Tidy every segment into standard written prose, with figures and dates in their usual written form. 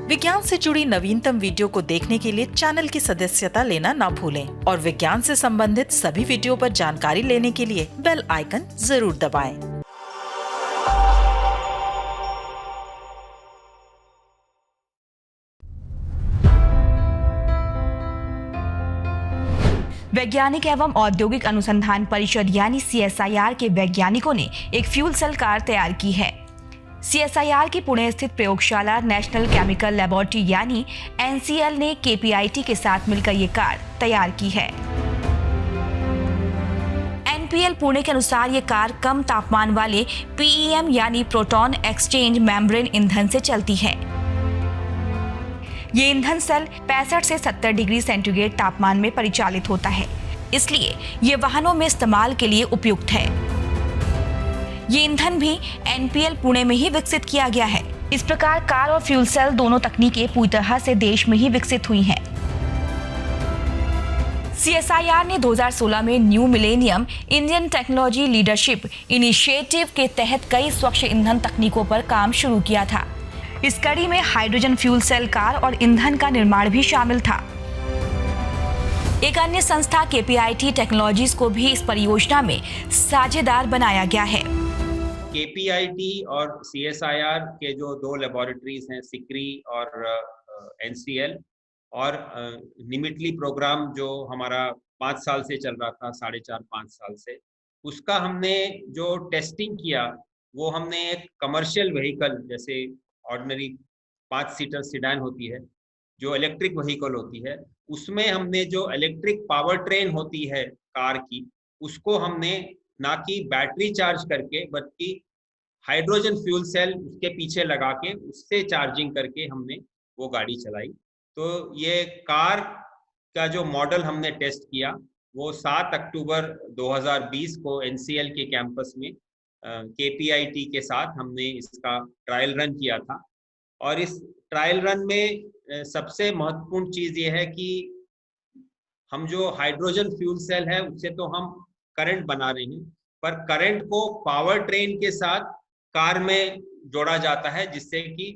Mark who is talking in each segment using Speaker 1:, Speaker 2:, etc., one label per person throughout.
Speaker 1: विज्ञान से जुड़ी नवीनतम वीडियो को देखने के लिए चैनल की सदस्यता लेना ना भूलें और विज्ञान से संबंधित सभी वीडियो पर जानकारी लेने के लिए बेल आइकन जरूर दबाएं।
Speaker 2: वैज्ञानिक एवं औद्योगिक अनुसंधान परिषद यानी CSIR के वैज्ञानिकों ने एक फ्यूल सेल कार तैयार की है। CSIR की पुणे स्थित प्रयोगशाला नेशनल केमिकल लेबोरेटरी यानी NCL ने KPIT के साथ मिलकर ये कार तैयार की है। NPL पुणे के अनुसार ये कार कम तापमान वाले PEM यानी प्रोटॉन एक्सचेंज मेम्ब्रेन ईंधन से चलती है। ये ईंधन सेल 65 से 70 डिग्री सेंटीग्रेड तापमान में परिचालित होता है, इसलिए ये वाहनों में इस्तेमाल के लिए उपयुक्त है। ये ईंधन भी NPL पुणे में ही विकसित किया गया है। इस प्रकार कार और फ्यूल सेल दोनों तकनीकें पूरी तरह से देश में ही विकसित हुई हैं। CSIR ने 2016 में new millennium Indian technology leadership initiative के तहत कई स्वच्छ ईंधन तकनीकों पर काम शुरू किया था। इस कड़ी में हाइड्रोजन फ्यूल सेल कार और ईंधन का निर्माण भी शामिल था। एक अन्य संस्था KPIT टेक्नोलॉजीज को भी इस परियोजना में साझेदार बनाया गया है।
Speaker 3: KPIT और CSIR के जो दो लेबोरेटरीज हैं, सिक्री और NCL, और निमिटली प्रोग्राम जो हमारा 5 साल से चल रहा था, 4.5-5 साल से, उसका हमने जो टेस्टिंग किया वो हमने एक कमर्शियल व्हीकल, जैसे ऑर्डिनरी 5 सीटर सिडान होती है, जो इलेक्ट्रिक व्हीकल होती है, उसमें हमने जो इलेक्ट्रिक पावर ट्रेन होती है कार की, उसको हमने ना कि बैटरी चार्ज करके बल्कि हाइड्रोजन फ्यूल सेल उसके पीछे लगा के उससे चार्जिंग करके हमने वो गाड़ी चलाई। तो ये कार का जो मॉडल हमने टेस्ट किया वो 7 अक्टूबर 2020 को NCL के कैंपस में KPIT के साथ हमने इसका ट्रायल रन किया था। और इस ट्रायल रन में सबसे महत्वपूर्ण चीज़ ये है कि हम जो हाइड्रोजन फ्यूल सेल है उससे तो हम करंट बना रहे हैं, पर करंट को पावर ट्रेन के साथ कार में जोड़ा जाता है, जिससे कि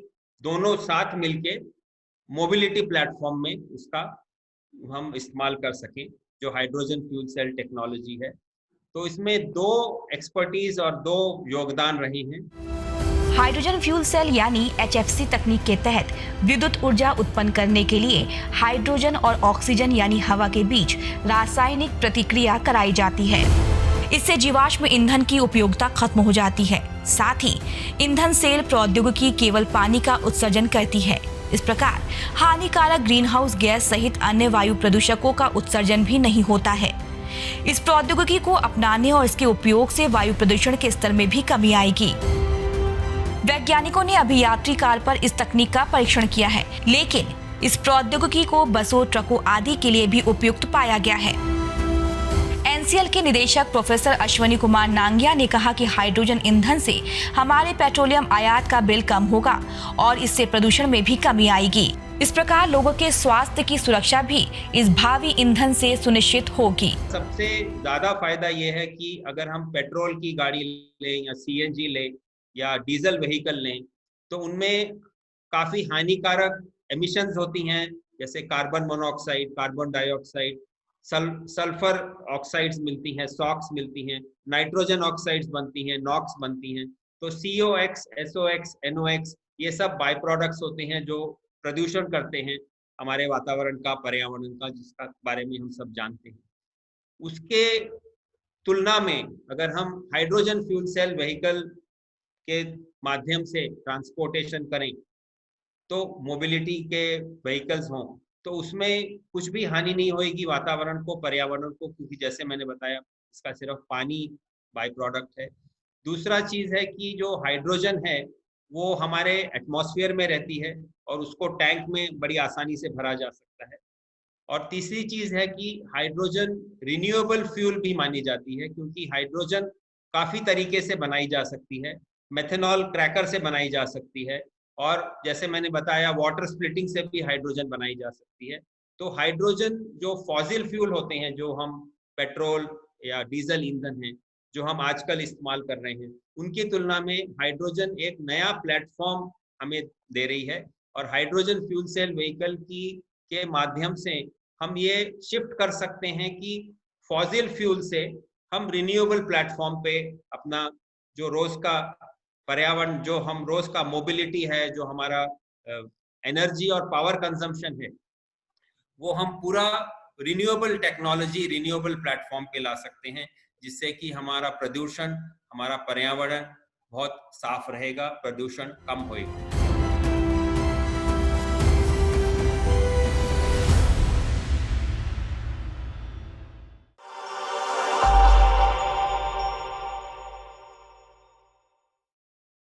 Speaker 3: दोनों साथ मिलके मोबिलिटी प्लेटफॉर्म में उसका हम इस्तेमाल कर सकें, जो हाइड्रोजन फ्यूल सेल टेक्नोलॉजी है। तो इसमें 2 एक्सपर्टीज और 2 योगदान रहे हैं।
Speaker 2: हाइड्रोजन फ्यूल सेल यानी HFC तकनीक के तहत विद्युत ऊर्जा उत्पन्न करने के लिए हाइड्रोजन और ऑक्सीजन यानी हवा के बीच रासायनिक प्रतिक्रिया कराई जाती है। इससे जीवाश्म ईंधन की उपयोगिता खत्म हो जाती है। साथ ही ईंधन सेल प्रौद्योगिकी केवल पानी का उत्सर्जन करती है। इस प्रकार हानिकारक ग्रीन हाउस गैस सहित अन्य वायु प्रदूषकों का उत्सर्जन भी नहीं होता है। इस प्रौद्योगिकी को अपनाने और इसके उपयोग से वायु प्रदूषण के स्तर में भी कमी आएगी। वैज्ञानिकों ने अभी यात्री कार पर इस तकनीक का परीक्षण किया है, लेकिन इस प्रौद्योगिकी को बसों, ट्रकों आदि के लिए भी उपयुक्त पाया गया है। NCL के निदेशक प्रोफेसर अश्वनी कुमार नांगिया ने कहा कि हाइड्रोजन ईंधन से हमारे पेट्रोलियम आयात का बिल कम होगा और इससे प्रदूषण में भी कमी आएगी। इस प्रकार लोगों के स्वास्थ्य की सुरक्षा भी इस भावी ईंधन से सुनिश्चित होगी।
Speaker 3: सबसे ज्यादा फायदा ये है कि अगर हम पेट्रोल की गाड़ी लें या CNG लें या डीजल व्हीकल लें, तो उनमें काफी हानिकारक एमिशंस होती हैं, जैसे carbon monoxide, carbon dioxide, sulphur oxides मिलती हैं, सॉक्स मिलती हैं, नाइट्रोजन ऑक्साइड्स बनती हैं, नॉक्स बनती हैं। तो COX, SOX, NOX ये सब बाय प्रोडक्ट्स होते हैं जो प्रदूषण करते हैं हमारे वातावरण का, पर्यावरण का, जिसका बारे में हम सब जानते हैं। उसके तुलना में अगर हम हाइड्रोजन फ्यूल सेल व्हीकल के माध्यम से ट्रांसपोर्टेशन करें, तो मोबिलिटी के व्हीकल्स हों, तो उसमें कुछ भी हानि नहीं होगी वातावरण को, पर्यावरण को, क्योंकि जैसे मैंने बताया इसका सिर्फ पानी बाय प्रोडक्ट है। दूसरा चीज़ है कि जो हाइड्रोजन है वो हमारे एटमॉस्फेयर में रहती है और उसको टैंक में बड़ी आसानी से भरा जा सकता है। और तीसरी चीज़ है कि हाइड्रोजन रिन्यूएबल फ्यूल भी मानी जाती है, क्योंकि हाइड्रोजन काफ़ी तरीके से बनाई जा सकती है। मेथनॉल क्रैकर से बनाई जा सकती है, और जैसे मैंने बताया वाटर स्प्लिटिंग से भी हाइड्रोजन बनाई जा सकती है। तो हाइड्रोजन जो फॉसिल फ्यूल होते हैं, जो हम पेट्रोल या डीजल ईंधन हैं जो हम आजकल इस्तेमाल कर रहे हैं, उनकी तुलना में हाइड्रोजन एक नया प्लेटफॉर्म हमें दे रही है और हाइड्रोजन फ्यूल सेल व्हीकल के माध्यम से हम ये शिफ्ट कर सकते हैं कि फॉसिल फ्यूल से हम रिन्यूएबल प्लेटफॉर्म पे अपना जो रोज का पर्यावरण, जो हम रोज का मोबिलिटी है, जो हमारा एनर्जी और पावर कंजम्पशन है, वो हम पूरा रिन्यूएबल टेक्नोलॉजी, रिन्यूएबल प्लेटफॉर्म पे ला सकते हैं, जिससे कि हमारा प्रदूषण, हमारा पर्यावरण बहुत साफ रहेगा, प्रदूषण कम होएगा।